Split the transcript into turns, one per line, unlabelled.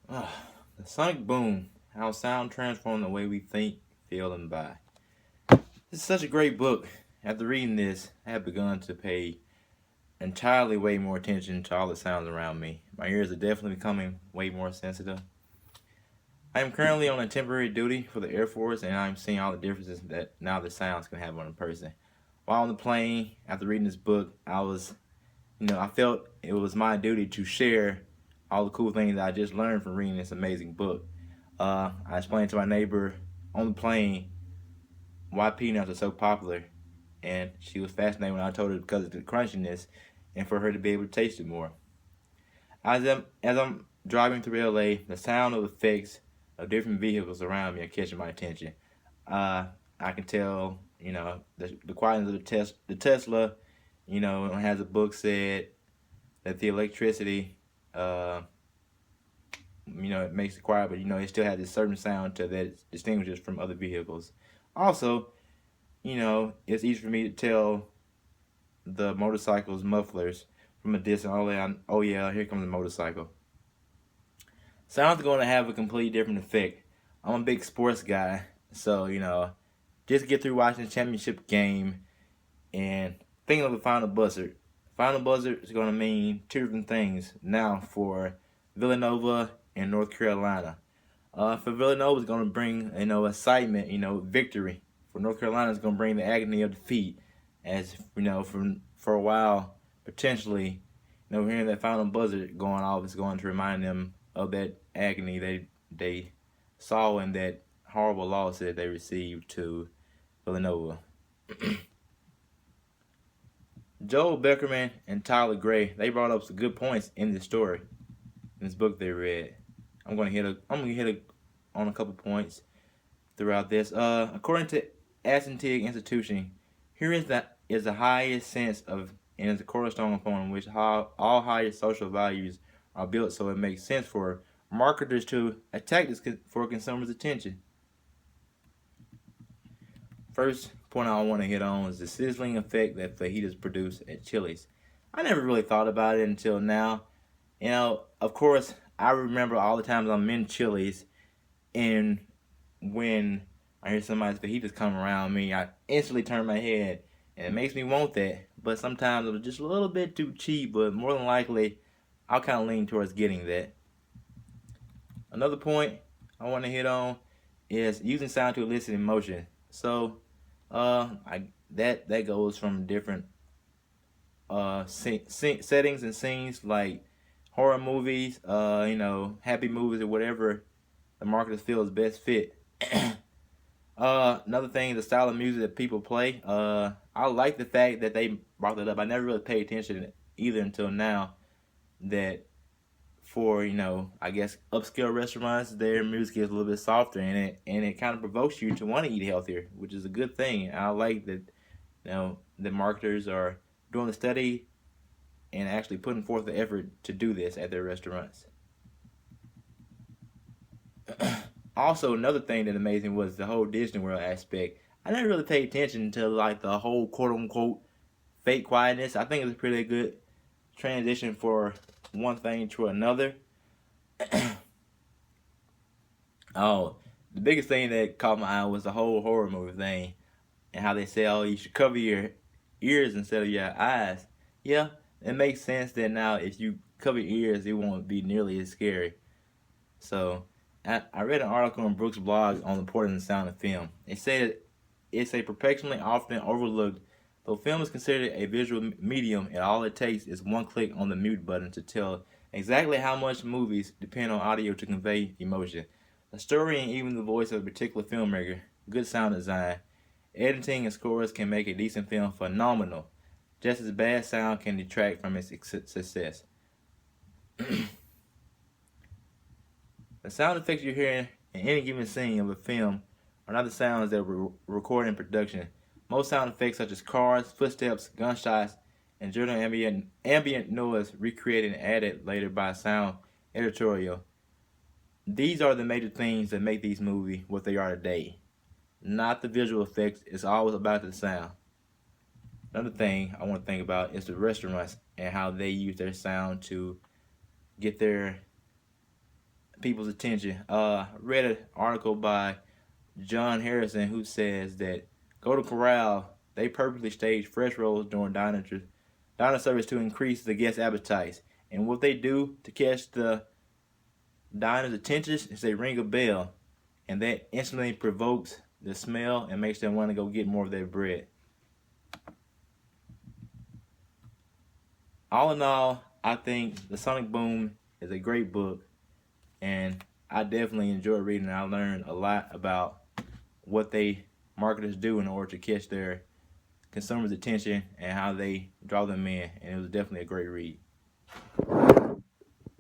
The sonic boom, how sound transformed the way we think, feel, and buy. This is such a great book. After reading this, I have begun to pay entirely way more attention to all the sounds around me. My ears are definitely becoming way more sensitive. I am currently on a temporary duty for the Air Force, and I'm seeing all the differences that now the sounds can have on a person. While on the plane, after reading this book, I felt it was my duty to share all the cool things that I just learned from reading this amazing book. I explained to my neighbor on the plane why peanuts are so popular, and she was fascinated when I told her because of the crunchiness and for her to be able to taste it more. As I'm driving through LA, the sound of effects of different vehicles around me are catching my attention. Uh, I can tell, the quietness of the Tesla. It has a book said that the electricity, uh, it makes it quiet, but it still has this certain sound to that it distinguishes from other vehicles. Also, it's easy for me to tell the motorcycle's mufflers from a distance. Oh yeah, here comes a motorcycle. Sounds going to have a completely different effect. I'm a big sports guy, so just get through watching the championship game and thinking of the final buzzer. Final buzzer is going to mean two different things now for Villanova and North Carolina. For Villanova, it's going to bring excitement, victory. For North Carolina, it's going to bring the agony of defeat, as for a while potentially, hearing that final buzzer going off is going to remind them of that agony they saw in that horrible loss that they received to Villanova. Joel Beckerman and Tyler Gray, they brought up some good points in this story, in this book they read. I'm gonna hit on a couple points throughout this. According to Ascentig Institution, here is the highest sense of and is a cornerstone upon which all highest social values are built, so it makes sense for marketers to attack this for consumers' attention. First point I want to hit on is the sizzling effect that fajitas produce at Chili's. I never really thought about it until now. Of course, I remember all the times I'm in Chili's, and when I hear somebody's fajitas come around me, I instantly turn my head, and it makes me want that. But sometimes it was just a little bit too cheap, but more than likely, I'll kind of lean towards getting that. Another point I want to hit on is using sound to elicit emotion. So, that goes from different settings and scenes like horror movies, happy movies or whatever the marketers feel is best fit. Another thing, the style of music that people play. I like the fact that they brought that up. I never really paid attention either until now. That for I guess upscale restaurants, their music is a little bit softer, and it kind of provokes you to want to eat healthier, which is a good thing. I like that the marketers are doing the study and actually putting forth the effort to do this at their restaurants. Also, another thing that amazing was the whole Disney World aspect. I never really paid attention to like the whole quote unquote fake quietness. I think it's a pretty good transition for one thing to another. Oh, the biggest thing that caught my eye was the whole horror movie thing and how they say, oh, you should cover your ears instead of your eyes. Yeah, it makes sense that now if you cover your ears, it won't be nearly as scary. So, I read an article on Brooks' blog on the importance of sound of film. It said it's a perpetually often overlooked. Though film is considered a visual medium, and all it takes is one click on the mute button to tell exactly how much movies depend on audio to convey emotion. The story and even the voice of a particular filmmaker, good sound design, editing and scores can make a decent film phenomenal. Just as bad sound can detract from its success. The sound effects you hear in any given scene of a film are not the sounds that were recorded in production. Most sound effects, such as cars, footsteps, gunshots, and general ambient noise, recreated and added later by sound editorial. These are the major things that make these movies what they are today. Not the visual effects, it's always about the sound. Another thing I want to think about is the restaurants and how they use their sound to get their people's attention. Read an article by John Harrison who says that Golden Corral, they purposely stage fresh rolls during diner service to increase the guest appetites. And what they do to catch the diners' attention is they ring a bell, and that instantly provokes the smell and makes them want to go get more of their bread. All in all, I think The Sonic Boom is a great book, and I definitely enjoyed reading it. I learned a lot about what they marketers do in order to catch their consumers' attention and how they draw them in, and it was definitely a great read.